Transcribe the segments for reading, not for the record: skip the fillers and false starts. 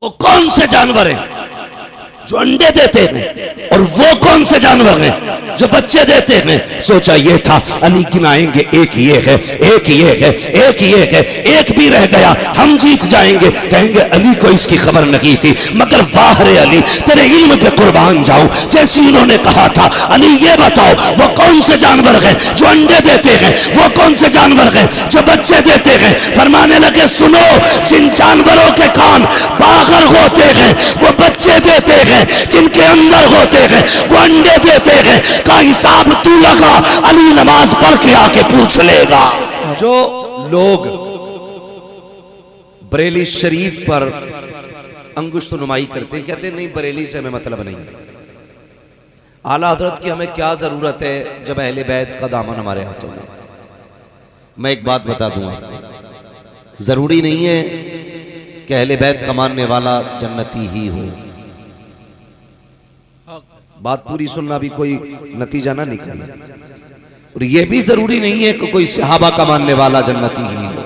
वो कौन से जानवर हैं जो अंडे देते हैं और वो कौन से जानवर हैं जो बच्चे देते हैं? सोचा ये था अली गिनाएंगे, एक ये है, एक ये है, एक ये है, एक भी रह गया हम जीत जाएंगे। कहेंगे अली को इसकी खबर नहीं थी, मगर वाह रे अली तेरे इल्म पे कुर्बान जाऊं। जैसे उन्होंने कहा था अली ये बताओ वो कौन से जानवर हैं जो अंडे देते हैं, वो कौन से जानवर हैं जो बच्चे देते हैं? फरमाने लगे सुनो, जिन जानवरों के कान बागर होते हैं वो बच्चे देते हैं, जिनके अंदर होते हैं वो अंडे देते हैं। का हिसाब तू लगा, अली नमाज पढ़ के आके पूछ लेगा। जो लोग बरेली शरीफ पर अंगुश्त नुमाई करते हैं, कहते हैं नहीं बरेली से हमें मतलब नहीं, आला हजरत की हमें क्या जरूरत है जब अहले बैत का दामन हमारे हाथों में। मैं एक बात बता दूंगा, जरूरी नहीं है कि अहले बैत का मानने वाला जन्नती ही हो। बात पूरी सुनना, भी कोई नतीजा ना निकले। और यह भी जरूरी नहीं है कि कोई सहाबा का मानने वाला जन्नती ही हो।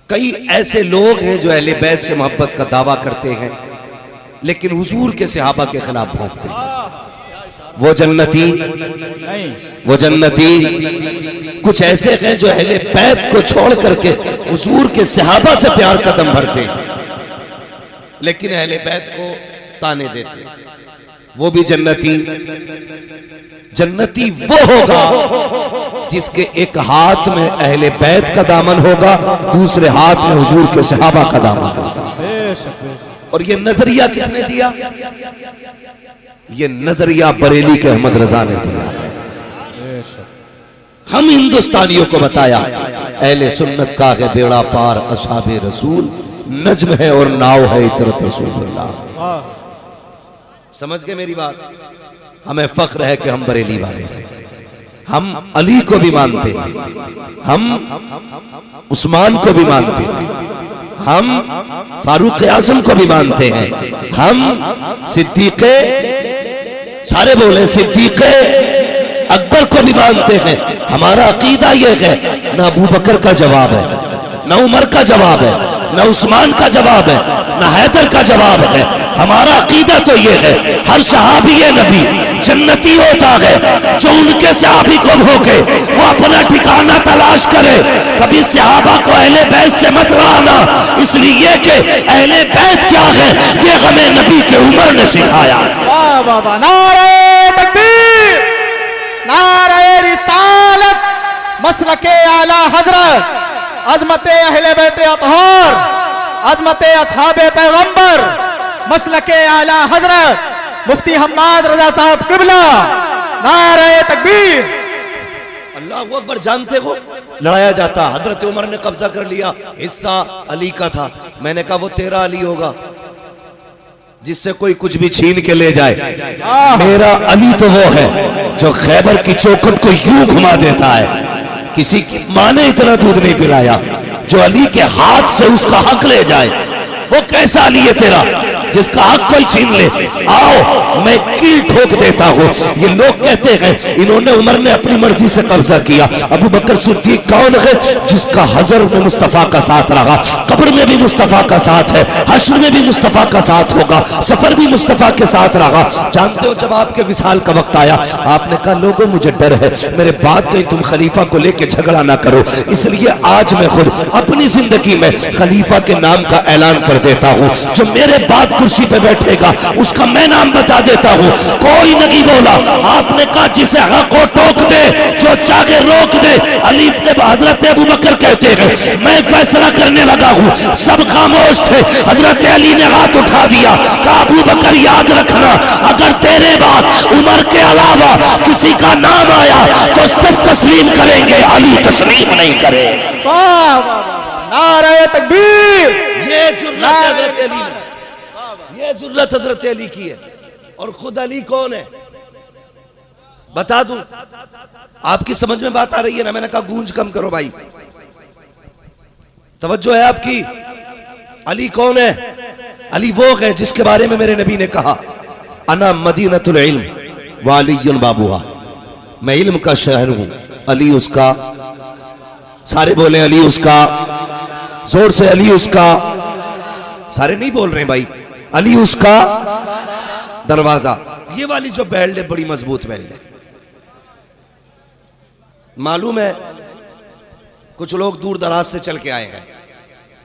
कई ऐसे लोग हैं जो अहले बैत से मोहब्बत का दावा करते हैं लेकिन हुजूर के सहाबा के खिलाफ भोंकते हैं। वो जन्नती नहीं, वो जन्नती। कुछ ऐसे हैं जो अहले बैत को छोड़ करके हुजूर के सहाबा से प्यार कदम भरते हैं लेकिन अहले बैत को ताने देते हैं, वो भी जन्नती। जन्नती वो होगा जिसके एक हाथ में अहले बैत का दामन होगा, दूसरे हाथ में हुजूर के सहाबा का दामन होगा। और ये नजरिया किसने दिया? ये नजरिया बरेली के अहमद रजा ने दिया। हम हिंदुस्तानियों को बताया अहले सुन्नत का है बेड़ा पार असहाबे रसूल, नज्म है और नाव है इतरत रसूलुल्लाह। समझ गए मेरी बात? हमें फख्र है कि हम बरेली वाले हैं, हम अली को भी मानते हैं, हम उस्मान को भी मानते हैं, हम फारूक आजम को भी मानते हैं, हम सिद्दीक़े, सारे बोले सिद्दीक़े अकबर को भी मानते हैं। हमारा अकीदा यह है ना अबू बकर का जवाब है, ना उमर का जवाब है, ना उस्मान का जवाब है, ना हैदर का जवाब है। हमारा अकीदा तो ये है हर सहाबी नबी जन्नती होता है, जो उनके सहाबी को भोगे वो अपना ठिकाना तलाश करे। कभी सहाबा को अहले बैत से मत लाना, इसलिए कि अहले बैत क्या है ये हमें नबी के उमर ने सिखाया। वाह वाह वाह, नारे तकबीर, नारे रिसालत, मसलके आला हजरत, अजमते अहले बैत अतहार, अजमते अस्हाबे पैगंबर, मसलके आला हजरत मुफ्ती हम्माद रजा साहब किबला, नारे तकबीर। अल्लाह अकबर। जानते हो लड़ाया जाता, हजरत उमर ने कब्जा कर लिया, हिस्सा अली का था। मैंने कहा वो तेरा अली होगा जिससे कोई कुछ भी छीन के ले जाए, मेरा अली तो वो है जो खैबर की चौखट को यूं घुमा देता है। किसी की मां ने इतना दूध नहीं पिलाया जो अली के हाथ से उसका हक ले जाए। वो कैसा अली है तेरा जिसका हक कोई छीन ले? आओ मैं कील ठोक देता हूं। ये लोग कहते हैं इन्होंने, उमर ने अपनी मर्जी से कब्जा किया। अबू बकर सिद्दीक कौन है? जिसका हजर में मुस्तफा का साथ रहा, कब्र में भी मुस्तफा का साथ है, हश्र में भी मुस्तफा का साथ होगा, सफर भी मुस्तफा के साथ रहा। जानते हो जब आपके विसाल का वक्त आया आपने कहा लोगों मुझे डर है मेरे बाद कहीं तुम खलीफा को लेके झगड़ा ना करो, इसलिए आज मैं खुद अपनी जिंदगी में खलीफा के नाम का ऐलान कर देता हूं। जो मेरे बाद कुर्सी पे बैठेगा उसका मैं नाम बता देता हूं। कोई नहीं बोला। आपने कहा जिसे हक को टोक दे, जो चाहे रोक दे। अली हजरत अबू बकर कहते हैं मैं फैसला करने लगा हूं, सब खामोश थे। हजरत अली ने हाथ उठा दिया, कहा अबू बकर याद रखना अगर तेरे बाद उमर के अलावा किसी का नाम आया तो सब तस्लीम करेंगे, अली तस्लीम नहीं करे। वाह वाह वाह, नारे तकबीर। ये जुर्रत हजरत अली की है। और खुद अली कौन है बता दूं? आपकी समझ में बात आ रही है ना? मैंने कहा गूंज कम करो भाई, तवज्जो है आपकी। अली कौन है? अली वो है जिसके बारे में मेरे नबी ने कहा अना मदीनतुल इल्म व अलीयुन बाबूहा, मैं इल्म का शहर हूं, अली उसका। सारे बोले अली उसका, जोर से अली उसका। सारे नहीं बोल रहे हैं भाई। अली उसका दरवाजा। ये वाली जो बेल्ट है बड़ी मजबूत बेल्ट है। मालूम है कुछ लोग दूर दराज से चल के आए हैं,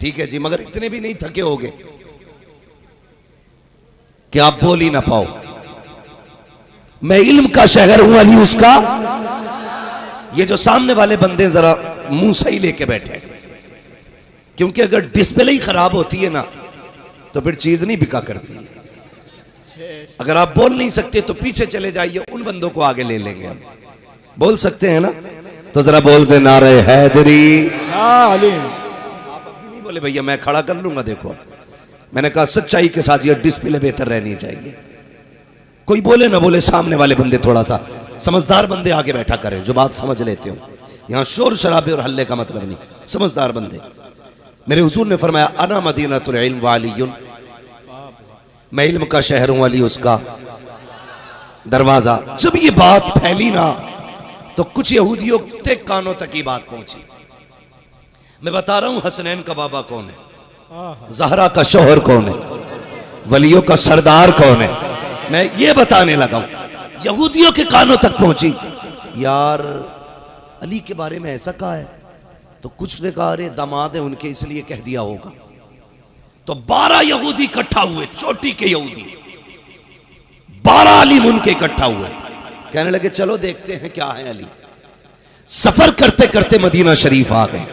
ठीक है जी, मगर इतने भी नहीं थके होगे कि आप बोल ही ना पाओ। मैं इल्म का शहर हूं, अली उसका। ये जो सामने वाले बंदे जरा मुंह सही लेके बैठे, क्योंकि अगर डिस्प्ले ही खराब होती है ना तो फिर चीज नहीं बिका करती। अगर आप बोल नहीं सकते तो पीछे चले जाइए, उन बंदों को आगे ले लेंगे हम। बोल सकते हैं ना तो जरा बोल दे नारे हैदरी। हाँ अली। आप अभी नहीं बोले भैया, मैं खड़ा कर लूंगा। देखो मैंने कहा सच्चाई के साथ ये डिस्प्ले बेहतर रहनी चाहिए। कोई बोले ना बोले, सामने वाले बंदे थोड़ा सा समझदार बंदे आगे बैठा करें जो बात समझ लेते हो। यहां शोर शराबे और हल्ले का मतलब नहीं, समझदार बंदे। मेरे हुजूर ने फरमाया अना मदीनतुल इल्म वालियुन, मैं इल्म का शहर हूं, अली उसका दरवाजा। जब ये बात फैली ना तो कुछ यहूदियों के कानों तक ही बात पहुंची। मैं बता रहा हूं हसनैन का बाबा कौन है, ज़हरा का शौहर कौन है, वलियों का सरदार कौन है, मैं ये बताने लगा हूं। यहूदियों के कानों तक पहुंची। यार अली के बारे में ऐसा कहा है, तो कुछ ने कहा अरे दामाद है उनके इसलिए कह दिया होगा। तो 12 यहूदी इकट्ठा हुए, चोटी के यहूदी 12 आलिम उनके इकट्ठा हुए। कहने लगे चलो देखते हैं क्या है अली। सफर करते करते मदीना शरीफ आ गए।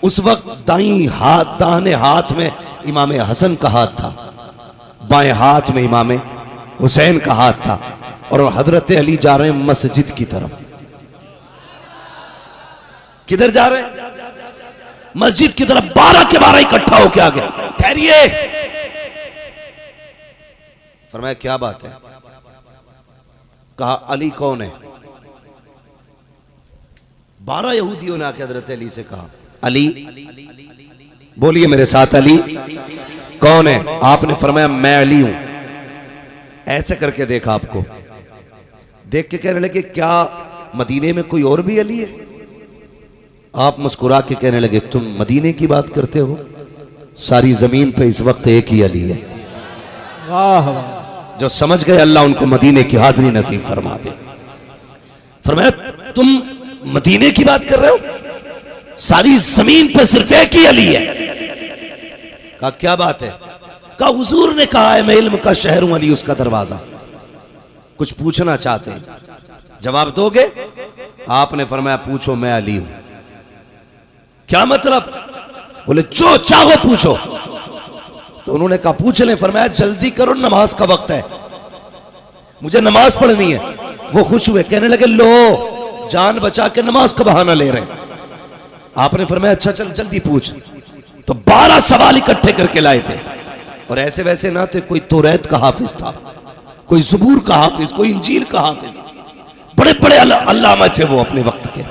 उस वक्त दाहिने हाथ में इमाम हसन का हाथ था, बाएं हाथ में इमाम हुसैन का हाथ था, और हजरत अली जा रहे हैं मस्जिद की तरफ। किधर जा रहे हैं? मस्जिद की तरफ। 12 के 12 इकट्ठा होके आ गए। ठहरिए, फरमाया क्या बात है? कहा अली कौन है? 12 यहूदियों ने आके हजरत अली से कहा अली, बोलिए मेरे साथ, अली कौन है? आपने फरमाया मैं अली हूं। ऐसे करके देखा आपको, देख के कहने लगे क्या मदीने में कोई और भी अली है? आप मुस्कुरा के कहने लगे तुम मदीने की बात करते हो, सारी जमीन पे इस वक्त एक ही अली है। वाह वाह। जो समझ गए अल्लाह उनको मदीने की हाजिरी नसीब फरमा दे। फरमाया तुम मदीने की बात कर रहे हो, सारी जमीन पे सिर्फ एक ही अली है। कहा क्या बात है? कहा हुजूर ने कहा है मैं इल्म का शहर हूं, अली उसका दरवाजा। कुछ पूछना चाहते हैं, जवाब दोगे? आपने फरमाया पूछो, मैं अली हूं। क्या मतलब? बोले जो चाहो पूछो। तो उन्होंने कहा पूछ लें। फरमाया जल्दी करो, नमाज का वक्त है, मुझे नमाज पढ़नी है। वो खुश हुए, कहने लगे लो जान बचा के नमाज का बहाना ले रहे हैं। आपने फरमाया अच्छा चल जल्दी पूछ। तो 12 सवाल इकट्ठे करके लाए थे, और ऐसे वैसे ना थे। कोई तौरात का हाफिज था, कोई ज़बूर का हाफिज, कोई इंजील का हाफिज, बड़े बड़े अल्लामा थे वो अपने वक्त के।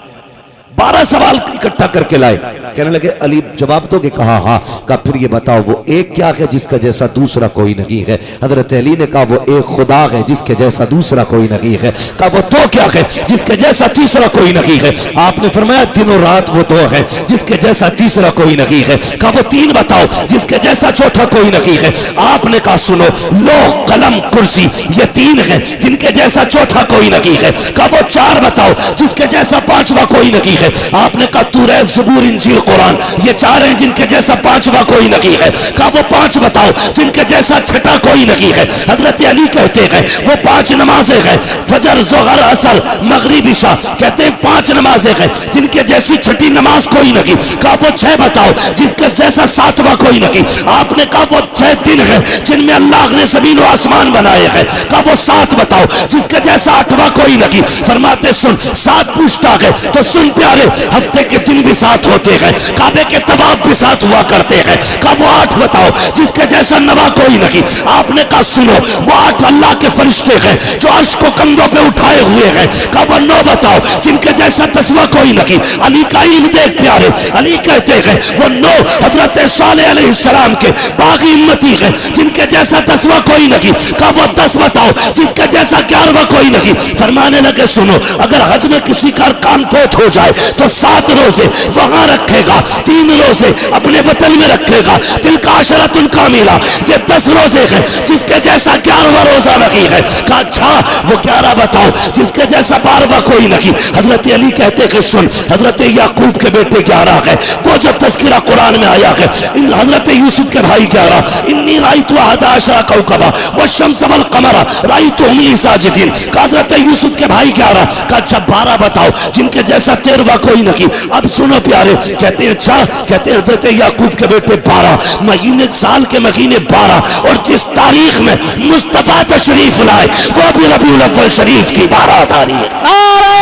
12 सवाल इकट्ठा करके लाए। कहने लगे अली जवाब दोगे? कहा हाँ। कहा फिर ये बताओ वो एक क्या है जिसका जैसा दूसरा कोई नहीं है? हजरत अली ने कहा वो एक खुदा है जिसके जैसा दूसरा कोई नहीं है। कहा वो दो क्या है जिसके जैसा तीसरा कोई नहीं है? आपने फरमाया दिनों रात वो 2 है जिसके जैसा तीसरा कोई नहीं है। कहा वो 3 बताओ जिसके जैसा चौथा कोई नहीं है। आपने कहा सुनो, लोह कलम कुर्सी ये 3 है जिनके जैसा चौथा कोई नहीं है। कहा वो 4 बताओ जिसके जैसा 5वां कोई नहीं है। आपने कहा तौरात, ज़बूर, इंजील, कुरान ये 4 हैं जिनके जैसा 5वां कोई नहीं है। कहा वो 5 बताओ जिनके जैसा छठा कोई नहीं है। हजरत अली कहते हैं वो 5 नमाजें हैं, फजर, ज़ोहर, असर, मगरिब, इशा। कहते हैं 5 नमाजें हैं जिनके जैसी छठी नमाज कोई नहीं। कहा वो 6 बताओ जिसके जैसा 7वां कोई नहीं। आपने कहा वो 6 दिन है जिनमें अल्लाह ने ज़मीन और आसमान बनाए हैं। कहा वो 7 बताओ जिसके जैसा 8वां कोई नहीं। फरमाते सुन, 7 पूछता है तो सुन प्यारे, हफ्ते के दिन भी 7 होते हैं, काबे के तवाफ भी 7 हुआ करते हैं। कहा वो 8 बताओ जिसके जैसा 9वां कोई नहीं। आपने कहा सुनो, वो 8 अल्लाह के फरिश्ते हैं जो अर्श को कंधों पे उठाए हुए हैं। कहा वो 9 बताओ जिनके जैसा 10वां कोई नहीं। अली का इल्म देख प्यारे, अली कहते हैं वो 9 हजरत सालेह अलैहिस्सलाम के बागी उम्मती है जिनके जैसा 10वां कोई नहीं। कहा वो 10 बताओ जिसके जैसा 11वां कोई नहीं। फरमाने लगे सुनो, अगर हज में किसी का अरकान फौत हो जाए तो 7 रोजे वहां रखेगा, 3 रोजे अपने वतन में रखेगा। दिल का अशरतुल कामिला, ये 10 रोजे हैं जिसके जैसा 11वां रोजा नहीं है। कहा अच्छा वो 11 बताओ जिसके जैसा 12वां कोई नहीं। हजरत अली कहते कि सुन, हजरत याकूब के बेटे 11 है, वो जो तस्किरा कुरान में आया है। इन हजरत यूसुफ के भाई 11, इन्नी राइतु अहदा अशरा कौकबा वश्शम्स वल कमरा राइतुहुम ली साजिदीन। हजरत यूसुफ के भाई 11। कहा अच्छा 12 बताओ जिनके जैसा 13वां कोई नहीं। अब सुनो प्यारे, कहते हैं अच्छा, कहते हैं हजरत याकूब के बेटे 12 महीने, साल के महीने 12, और जिस तारीख में मुस्तफा तशरीफ लाए वो भी रबीउल अव्वल शरीफ की 12 तारीख। नारे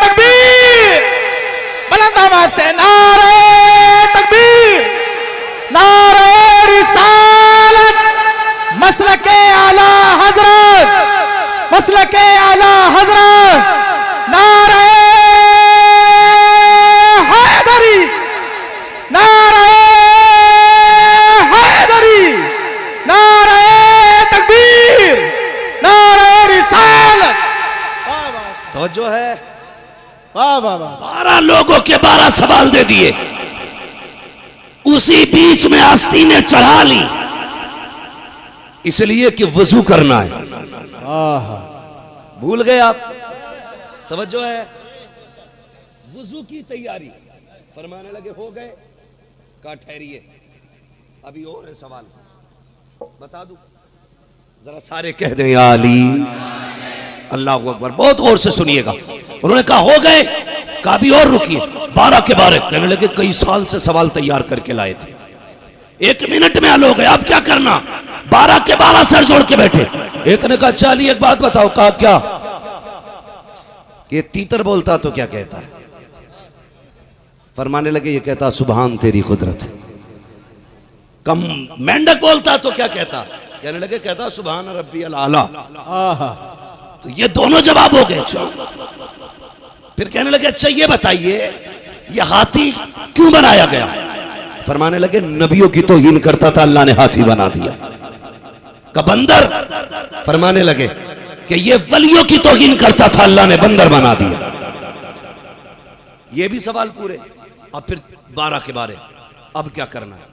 तकबीर, बुलंद आवाज से नारे तकबीर, नारे रिसालत, मसलके आला हजरत, मसलके आला हजरत, नारे हैदरी, नारे हैदरी, नारे तकबीर, नारे रिसालत। तवज्जो है। वाह वाह वाह। 12 लोगों के 12 सवाल दे दिए। उसी बीच में आस्ती ने चढ़ा ली, इसलिए कि वजू करना है। भूल गए आप? तवज्जो है। वजू की तैयारी फरमाने लगे, हो गए? का ठहरिए, अभी और है सवाल, बता दूं? जरा सारे कह दें या अली। अल्लाह अकबर। बहुत गौर से सुनिएगा। उन्होंने कहा हो गए? कहा भी और रुकिए। 12 के 12 कहने लगे कई साल से सवाल तैयार करके लाए थे, 1 मिनट में हल हो गए, अब क्या करना? 12 के 12 सर जोड़ के बैठे। एक ने कहा चाली एक बात बताओ। कहा क्या? कि तीतर बोलता तो क्या कहता है? फरमाने लगे ये कहता सुभान तेरी कुदरत। कम मेंढक बोलता तो क्या कहता? कहने लगे कहता सुभान रब्बी अल आला। तो ये दोनों जवाब हो गए। फिर कहने लगे अच्छा ये बताइए ये हाथी क्यों बनाया गया? फरमाने लगे नबियों की तौहीन करता था, अल्लाह ने हाथी बना दिया। का बंदर? फरमाने लगे कि ये वलियों की तौहीन करता था, अल्लाह ने बंदर बना दिया। ये भी सवाल पूरे। अब फिर 12 के 12 अब क्या करना है?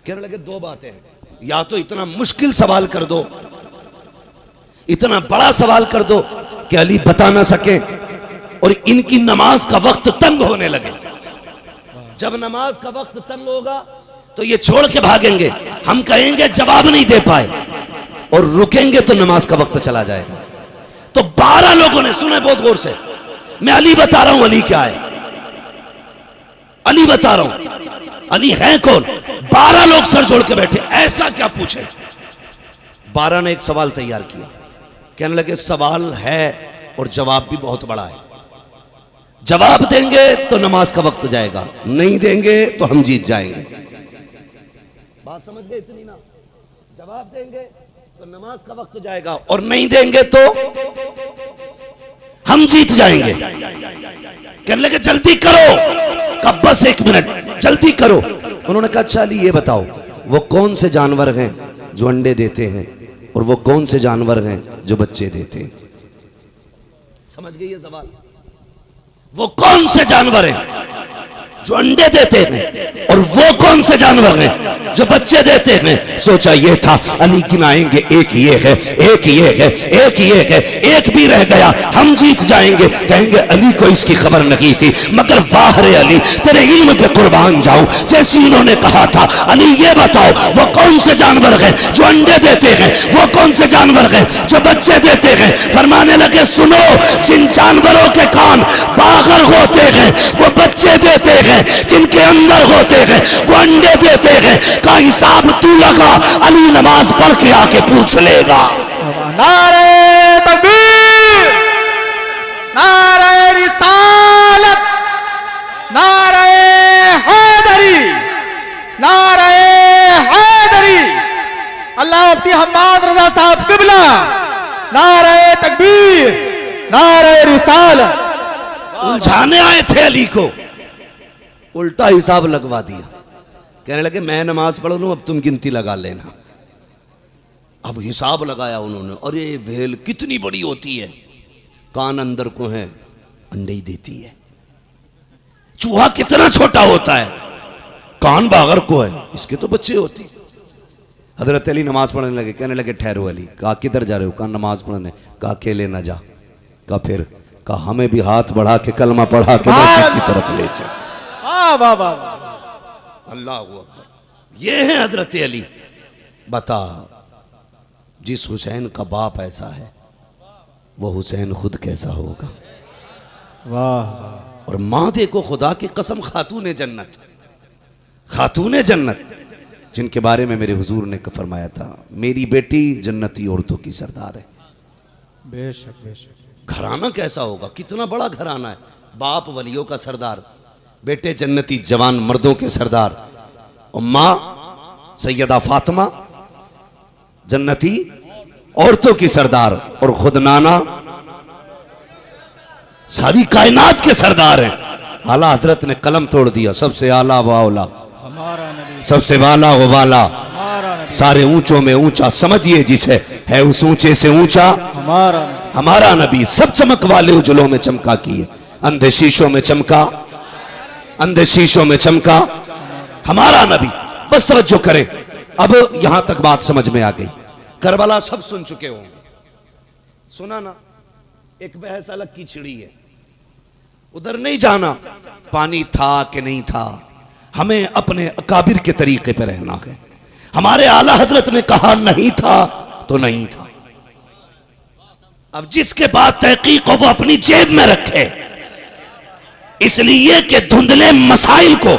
कहने लगे 2 बातें हैं, या तो इतना मुश्किल सवाल कर दो, इतना बड़ा सवाल कर दो कि अली बता ना सके और इनकी नमाज का वक्त तंग होने लगे। जब नमाज का वक्त तंग होगा तो ये छोड़ के भागेंगे, हम कहेंगे जवाब नहीं दे पाए, और रुकेंगे तो नमाज का वक्त चला जाएगा। तो 12 लोगों ने, सुने बहुत गौर से, मैं अली बता रहा हूं अली क्या है, अली बता रहा हूं अली है कौन। 12 लोग सर जोड़ के बैठे, ऐसा क्या पूछे? 12 ने एक सवाल तैयार किया। कहने लगे सवाल है और जवाब भी बहुत बड़ा है, जवाब देंगे तो नमाज का वक्त जाएगा, नहीं देंगे तो हम जीत जाएंगे। बात समझ गए इतनी ना? जवाब देंगे तो नमाज का वक्त जाएगा और नहीं देंगे तो हम जीत जाएंगे। कहने लगे जल्दी करो। कब? बस 1 मिनट, जल्दी करो। उन्होंने कहा चलिए ये बताओ वो कौन से जानवर हैं जो अंडे देते हैं और वो कौन से जानवर हैं जो बच्चे देते हैं? समझ गए ये सवाल? वो कौन से जानवर हैं जो अंडे देते हैं और वो कौन से जानवर हैं जो बच्चे देते हैं? सोचा ये था अली गिनाएंगे, एक ये है, एक ये है, एक ये है, एक भी रह गया हम जीत जाएंगे। कहेंगे अली को इसकी खबर नहीं थी, मगर वाह रे अली तेरे इल्म पे कुर्बान जाऊं। जैसे उन्होंने कहा था अली ये बताओ वो कौन से जानवर हैं जो अंडे देते हैं, वो कौन से जानवर हैं जो बच्चे देते हैं? फरमाने लगे सुनो, जिन जानवरों के कान बागर होते हैं वो बच्चे देते हैं, जिनके अंदर होते हैं वो अंडे देते हैं। का हिसाब तू लगा, अली नमाज पढ़ के आके पूछ लेगा। नारे तकबीर, नारे रिसालत, नारे हैदरी, नारे हैदरी। अल्लाह मुफ्ती हम्माद रजा साहब किबला, नारे तकबीर, नारे रिसालत। उलझाने आए थे अली को, उल्टा हिसाब लगवा दिया। कहने लगे मैं नमाज पढ़ लूं, अब तुम गिनती लगा लेना। अब हिसाब लगाया उन्होंने, अरे वेल कितनी बड़ी होती है, कान अंदर को है अंडे ही देती है। चूहा कितना छोटा होता है, कान बागर को है, इसके तो बच्चे होती। हजरत अली नमाज पढ़ने लगे, कहने लगे ठहरो अली। कहा किधर जा रहे हो? कहा नमाज पढ़ने। कहा अकेले ना जा। कहा फिर? कहा हमें भी हाथ बढ़ा के कलमा पढ़ा के मस्जिद की तरफ ले चल। अल्लाह अकबर। ये है हजरत अली। बता, जिस हुसैन का बाप ऐसा है वो हुसैन खुद कैसा होगा? वाह। और माँ देखो, खुदा की कसम, खातून जन्नत, खातून जन्नत, जिनके बारे में मेरे हुजूर ने फरमाया था मेरी बेटी जन्नती औरतों की सरदार है। बेशक बेशक। घराना कैसा होगा? कितना बड़ा घराना है। बाप वलियों का सरदार, बेटे जन्नती जवान मर्दों के सरदार, और माँ सैयदा फातिमा जन्नती औरतों की सरदार, और खुद नाना सारी कायनात के सरदार हैं। आला हजरत ने कलम तोड़ दिया, सबसे आला व औला, हमारा नबी, सबसे वाला व वाला, हमारा नबी, सारे ऊंचों में ऊंचा, समझिए जिसे है उस ऊंचे से ऊंचा हमारा नबी, हमारा नबी। सब चमक वाले उजलों में चमका किए, अंधे शीशों में चमका, अंधे शीशों में चमका हमारा नबी। बस तवज्जो करें, अब यहां तक बात समझ में आ गई। करबला सब सुन चुके होंगे, सुना ना? एक बहस अलग की छिड़ी है, उधर नहीं जाना पानी था कि नहीं था, हमें अपने अकाबिर के तरीके पर रहना है। हमारे आला हजरत ने कहा नहीं था तो नहीं था। अब जिसके बाद तहकीक हो वो अपनी जेब में रखे, इसलिए कि धुंधले मसाइल को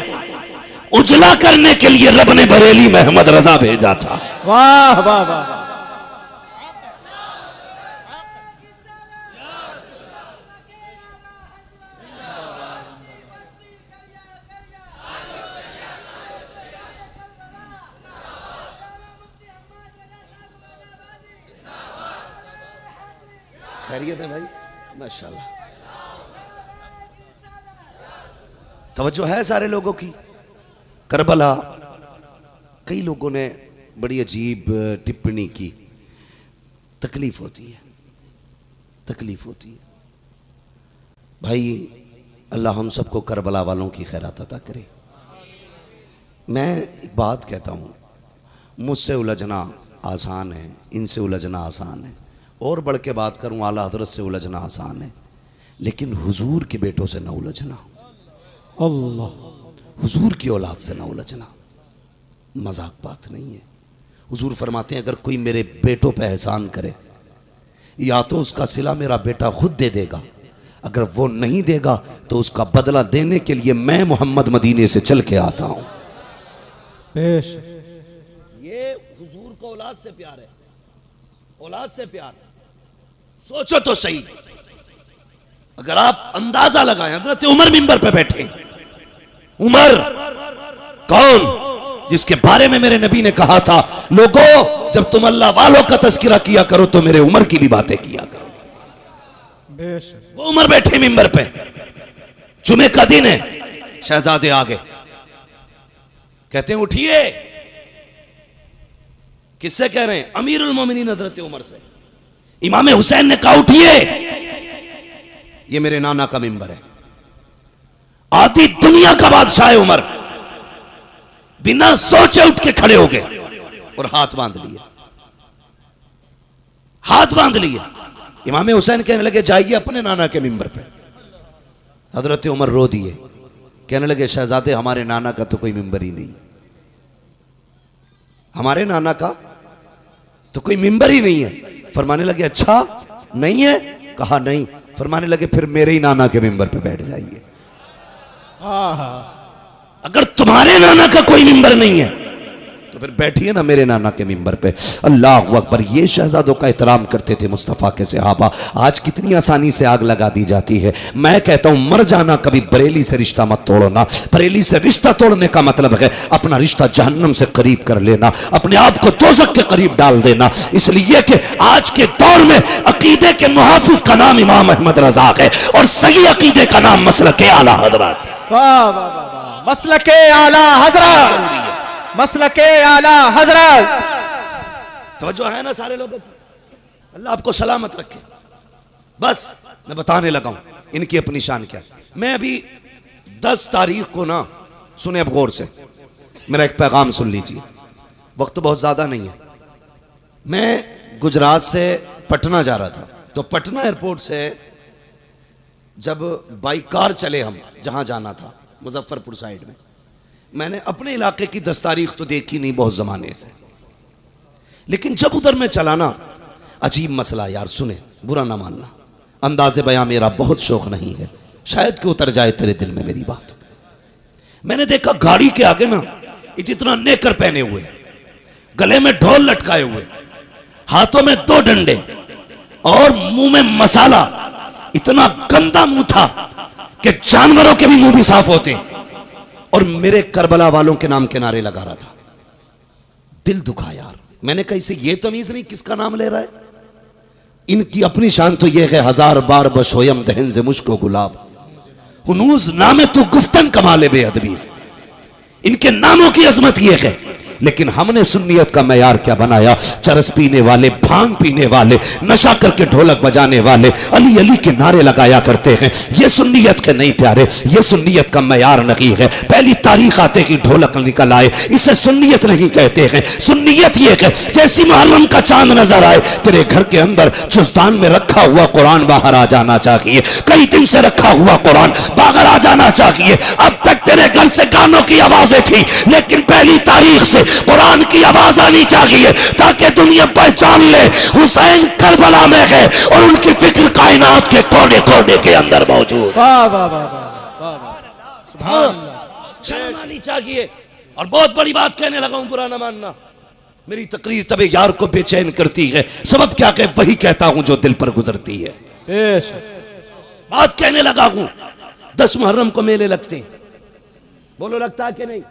उजला करने के लिए रब ने बरेली में अहमद रजा भेजा था। वाह वाह वाह। खैरियत है भाई? माशाल्लाह, तवज्जो है सारे लोगों की। करबला, कई लोगों ने बड़ी अजीब टिप्पणी की। तकलीफ होती है, तकलीफ होती है भाई। अल्लाह हम सबको करबला वालों की खैरात अता करे। मैं एक बात कहता हूँ, मुझसे उलझना आसान है, इनसे उलझना आसान है, और बढ़ के बात करूँ आला हजरत से उलझना आसान है, लेकिन हुजूर के बेटों से न उलझना, अल्लाह, हुजूर की औलाद से न उलझना मजाक बात नहीं है। हुजूर फरमाते हैं अगर कोई मेरे बेटों पे एहसान करे, या तो उसका सिला मेरा बेटा खुद दे देगा, अगर वो नहीं देगा तो उसका बदला देने के लिए मैं मोहम्मद मदीने से चल के आता हूं। ये हुजूर को औलाद से प्यार है, औलाद से प्यार। सोचो तो सही, अगर आप अंदाजा लगाएं, हजरत उमर मिंबर पे बैठे, उमर कौन? जिसके बारे में मेरे नबी ने कहा था लोगों जब तुम अल्लाह वालों का तज़किरा किया करो तो मेरे उमर की भी बातें किया करो। वो उमर बैठे मिंबर पे, जुमे का दिन है, शहजादे आगे, कहते हैं उठिए। किससे कह रहे हैं? अमीरुल मोमिनीन हजरत उमर से। इमाम हुसैन ने कहा उठिए, ये मेरे नाना का मिंबर है, आधी दुनिया का बादशाह है उमर। बिना सोचे उठ के खड़े हो गए और हाथ बांध लिए, हाथ बांध लिए। इमाम हुसैन कहने लगे जाइए अपने नाना के मिंबर पे। हजरत उमर रो दिए, कहने लगे शहजादे हमारे नाना का तो कोई मिंबर ही नहीं, हमारे नाना का तो कोई मिंबर ही नहीं है। फरमाने लगे अच्छा नहीं है? कहा नहीं। फरमाने लगे फिर मेरे ही नाना के मिंबर पे बैठ जाइए। अगर तुम्हारे नाना का कोई मिंबर नहीं है तो फिर बैठिए ना मेरे नाना के मिंबर पे। अल्लाह अकबर। ये शहजादों का एहतराम करते थे मुस्तफ़ा के सहाबा। आज कितनी आसानी से आग लगा दी जाती है। मैं कहता हूं मर जाना, कभी बरेली से रिश्ता मत तोड़ना। बरेली से रिश्ता तोड़ने का मतलब है अपना रिश्ता जहन्नम से करीब कर लेना, अपने आप को दोज़ख के करीब डाल देना। इसलिए कि आज के दौर में अकीदे के मुहाफिज का नाम इमाम अहमद रजा है और सही अकीदे का नाम मसलके आला हजरत। वाह वाह वाह, मसलके आला हजरत, मसलके आला हजरत। तवज्जो है ना सारे लोगों की? अल्लाह आपको सलामत रखे। बस मैं बताने लगा हूं इनकी अपनी शान क्या। मैं अभी 10 तारीख को ना, सुने अब गौर से, मेरा एक पैगाम सुन लीजिए, वक्त तो बहुत ज़्यादा नहीं है। मैं गुजरात से पटना जा रहा था, तो पटना एयरपोर्ट से जब बाई कार चले हम जहाँ जाना था, मुजफ्फरपुर साइड में, मैंने अपने इलाके की 10 तारीख तो देखी नहीं बहुत ज़माने से, लेकिन जब उधर मैं चला ना, अजीब मसला यार, सुने बुरा ना मानना, अंदाज़े बयां मेरा बहुत शौक नहीं है, शायद कि उतर जाए तेरे दिल में मेरी बात। मैंने देखा गाड़ी के आगे ना इतना नेकर पहने हुए, गले में ढोल लटकाए हुए, हाथों में 2 डंडे और मुंह में मसाला, इतना गंदा मुंह था कि जानवरों के भी मुंह भी साफ होते, और मेरे करबला वालों के नाम के नारे लगा रहा था। दिल दुखा यार, मैंने कहा इसे ये तमीज नहीं किसका नाम ले रहा है। इनकी अपनी शान तो ये है, 1000 बार बशोयम दहन से मुश्को गुलाब हुनूज नामे तू गुफ्तन कमाले बेअदबीस। इनके नामों की अजमत ये है, लेकिन हमने सुन्नियत का मैयार क्या बनाया, चरस पीने वाले, भांग पीने वाले, नशा करके ढोलक बजाने वाले अली अली के नारे लगाया करते हैं। ये सुन्नियत के नहीं प्यारे, ये सुन्नियत का मैयार नहीं है। पहली तारीख आते ही ढोलक निकल आए, इसे सुन्नियत नहीं कहते हैं। सुन्नियत ये है जैसी मुहर्रम का चांद नजर आए, तेरे घर के अंदर जुस्तान में रखा हुआ कुरान बाहर आ जाना चाहिए, कई दिन से रखा हुआ कुरान बाहर आ जाना चाहिए। अब तक तेरे घर से गानों की आवाजें थी, लेकिन पहली तारीख से कुरान की आवाज आनी चाहिए, ताकि दुनिया पहचान ले हुसैन करबला में है और उनकी फिक्र कायनात के कोने कोने के अंदर मौजूद। वाह वाह वाह वाह, सुभान अल्लाह, शर्म आनी चाहिए। और बहुत बड़ी बात कहने लगा हूं, बुरा ना मानना, मेरी तकरीर तबे यार को बेचैन करती है, सबब क्या कहे वही कहता हूं जो दिल पर गुजरती है। बात कहने लगा हूं, 10 मुहर्रम को मेले लगते हैं, बोलो लगता है कि नहीं?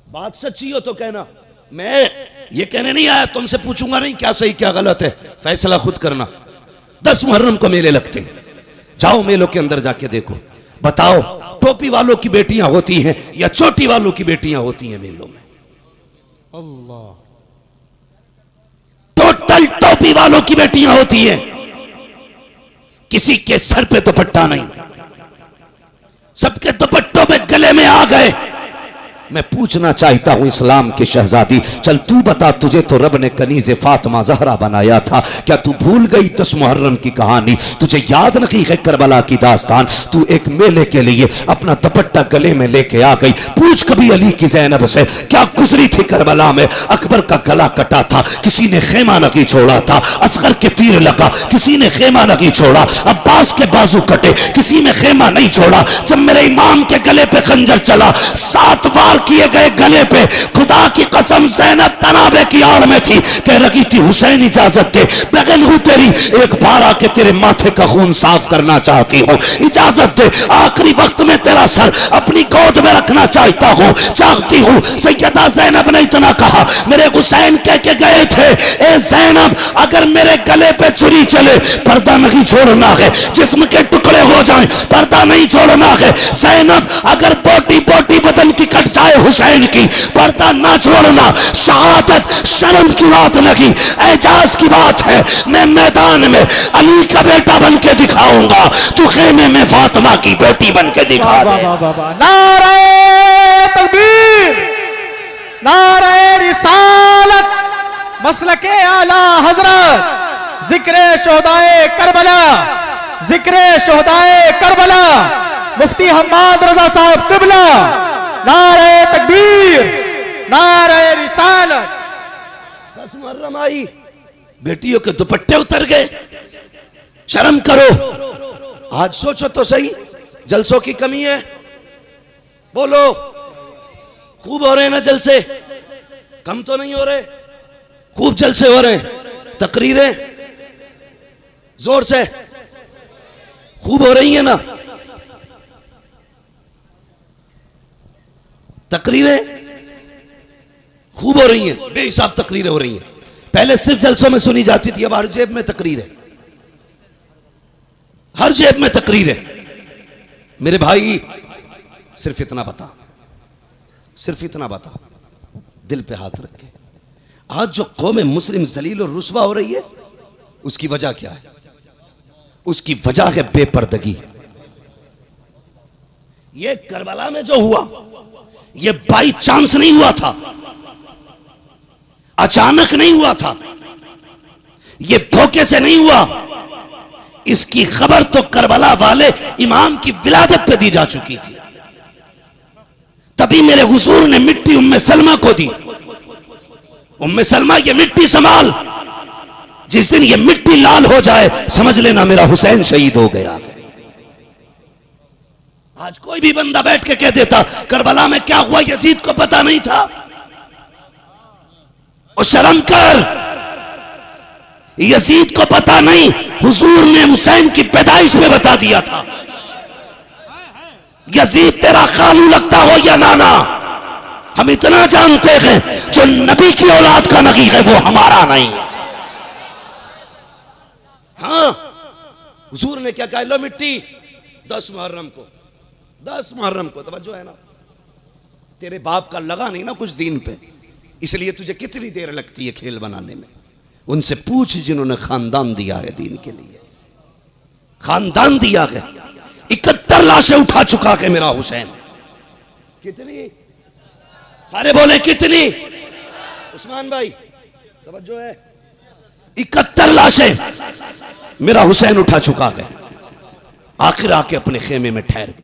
बात सच्ची हो तो कहना, मैं ये कहने नहीं आया, तुमसे पूछूंगा नहीं क्या सही क्या गलत है, फैसला खुद करना। 10 मुहर्रम को मेले लगते हैं, जाओ मेलों के अंदर जाके देखो, बताओ टोपी वालों की बेटियां होती हैं या चोटी वालों की बेटियां होती हैं मेलों में? अल्लाह, टोटल टोपी वालों की बेटियां होती हैं, किसी के सर पे दुपट्टा नहीं, सबके दुपट्टों में गले में आ गए। मैं पूछना चाहता हूं इस्लाम की शहजादी, चल तू बता, तुझे तो रब ने कनीज़े फातिमा ज़हरा बनाया था, क्या तू भूल गई 10 मुहर्रम की कहानी? तुझे याद नहीं है करबला की दास्तान? तू एक मेले के लिए अपना दुपट्टा गले में लेके आ गई। पूछ कभी अली की ज़ैनब से क्या गुजरी थी करबला में? अकबर का गला कटा था, किसी ने खेमा नहीं छोड़ा था, असगर के तीर लगा, किसी ने खेमा नहीं छोड़ा, अब्बास के बाजू कटे, किसी ने खेमा नहीं छोड़ा। जब मेरे इमाम के गले पे खंजर चला, 7 बार किए गए गले पे, खुदा की कसम ज़ैनब तनाबे की आड़ में थी, कह रही थी हुसैन इजाजत दे, बगल हूं तेरी, एक बार आके तेरे माथे का खून साफ करना चाहती हूँ, इजाजत दे, आखिरी वक्त में तेरा सर अपनी गोद में रखना चाहता हूँ, चाहती हूँ। सैयदा ज़ैनब ने इतना कहा, मेरे हुसैन कह के गए थे, ए ज़ैनब अगर मेरे गले पे छुरी चले पर्दा नहीं छोड़ना है, जिस्म के टुकड़े हो जाएं पर्दा नहीं छोड़ना है। ज़ैनब अगर बोटी बोटी बदन की कट जाए हुसैन की, पर्दा ना छोड़ना, शहादत शर्म की बात नहीं, एजाज की बात है। मैं मैदान में अली का बेटा बन के दिखाऊंगा, तू खेमे में फातिमा की बेटी बन के दिखा दे। नारे तकबीर, नारे रिसालत, मसलके आला हजरत, जिक्रे शोहदाए करबला, जिक्रे शोहदाए करबला, मुफ्ती हम्माद रजा साहब क़िबला, नारे तकबीर, नारे रिसालत। 10 मुहर्रम आई, बेटियों के दुपट्टे उतर गए, शर्म करो। आज सोचो तो सही, जलसों की कमी है? बोलो, खूब हो रहे हैं ना जलसे? कम तो नहीं हो रहे, खूब जलसे हो रहे हैं, तकरीरें जोर से खूब हो रही है ना, तकरीरें खूब हो रही हैं, बेहिसाब तकरीरें हो रही हैं। पहले सिर्फ जलसों में सुनी जाती थी, अब हर जेब में तकरीर है, हर जेब में तकरीर है। मेरे भाई सिर्फ इतना बता, सिर्फ इतना बता, दिल पे हाथ रख के, आज जो कौम मुस्लिम जलील और रुस्वा हो रही है, उसकी वजह क्या है? उसकी वजह है बेपर्दगी। ये करबला में जो हुआ ये बाई चांस नहीं हुआ था, अचानक नहीं हुआ था, ये धोखे से नहीं हुआ। इसकी खबर तो करबला वाले इमाम की विलादत पे दी जा चुकी थी। तभी मेरे हुजूर ने मिट्टी उम्मे सलमा को दी। उम्मे सलमा ये मिट्टी संभाल, जिस दिन ये मिट्टी लाल हो जाए समझ लेना मेरा हुसैन शहीद हो गया। आज कोई भी बंदा बैठ के कह देता करबला में क्या हुआ यजीद को पता नहीं था, और शर्म कर, यजीद को पता नहीं, हुजूर ने हुसैन की पैदाइश में बता दिया था। यजीद तेरा खालू लगता हो या नाना, हम इतना जानते हैं जो नबी की औलाद का नहीं है वो हमारा नहीं। हाँ, हुजूर ने क्या कहा, लो मिट्टी 10 मुहर्रम को, 10 मुहर्रम को, तवज्जो है ना, तेरे बाप का लगा नहीं ना कुछ दीन पे, इसलिए तुझे कितनी देर लगती है खेल बनाने में। उनसे पूछ जिन्होंने खानदान दिया है दीन के लिए, खानदान दिया है। 71 लाशें उठा चुका है मेरा हुसैन। कितनी? सारे बोले कितनी? उस्मान भाई तवज्जो है, 71 लाशें मेरा हुसैन उठा चुका है। आखिर आके अपने खेमे में ठहर गए।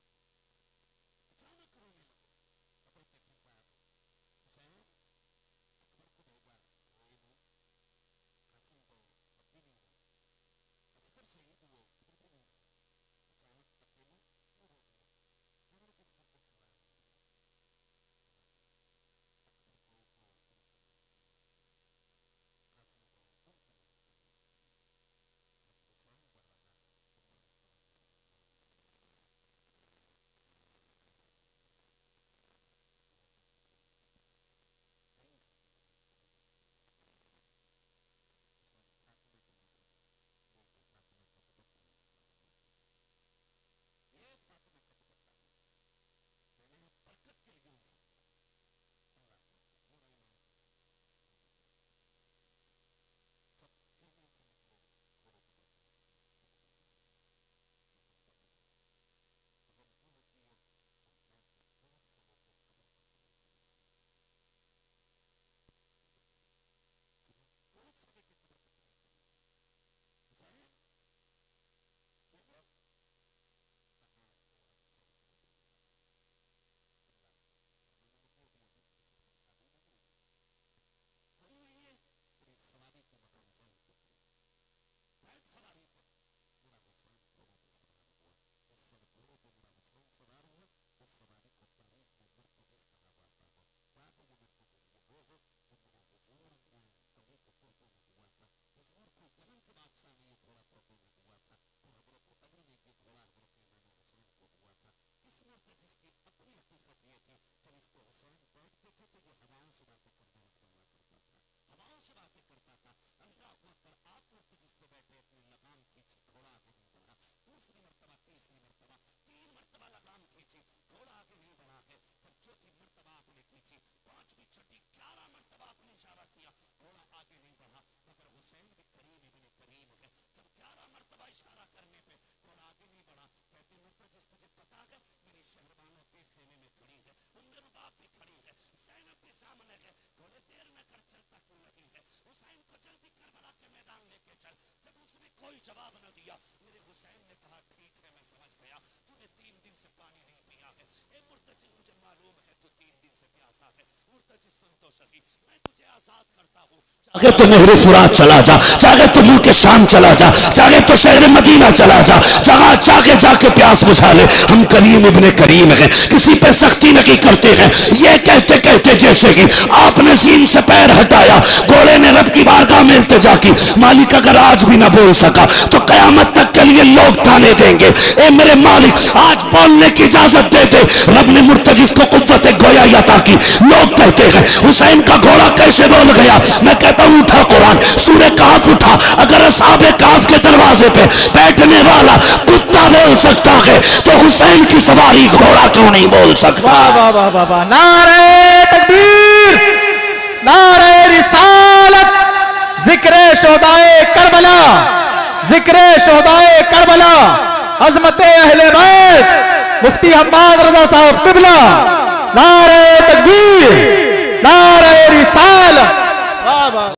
कोई जवाब न दिया। मेरे हुसैन ने कहा ठीक है मैं समझ गया, तूने 3 दिन से पानी नहीं पिया है। ए मुर्तजिज मुझे मालूम है तू 3 दिन से प्यासा है। मुर्तजिज सुन तो सही, मैं तुझे आजाद करता हूँ। चाहे तो नहर फुरात चला जा, चाहे तो मुल्क शाम चला जा, चाहे तो शहर मदीना चला जा, जहां चाहे जाके प्यास बुझा ले। हम करीम इब्ने करीम हैं, किसी पे सख्ती नहीं करते हैं। ये कहते कहते जैसे कि आपने सीन से पैर हटाया, घोड़े ने रब की बारगाह में इल्तिजा की, मालिक अगर आज भी ना बोल सका तो कयामत तक के लिए लोग ताने देंगे। ए मेरे मालिक आज बोलने की इजाजत दे दे। रब ने मुर्तजिज को कुव्वत गोया अता की। लोग कहते हैं हुसैन का घोड़ा कैसे बोल गया, मैं कहता हूं उठा कुरान, सूरह काफ उठा। अगर असहाबे काफ के दरवाजे पे बैठने वाला कुत्ता बोल सकता है तो हुसैन की सवारी घोड़ा क्यों नहीं बोल सकता। वाह वाह वाह वाह, नारे तकबीर, नारे रिसालत, जिक्रे शोदाए करबला, जिक्रे शोदाए करबला, अज़मते अहले बैत, मुफ्ती हम्माद रजा साहब क़िबला, नारे तकबीर, नारे रिसालत। वाह वाह।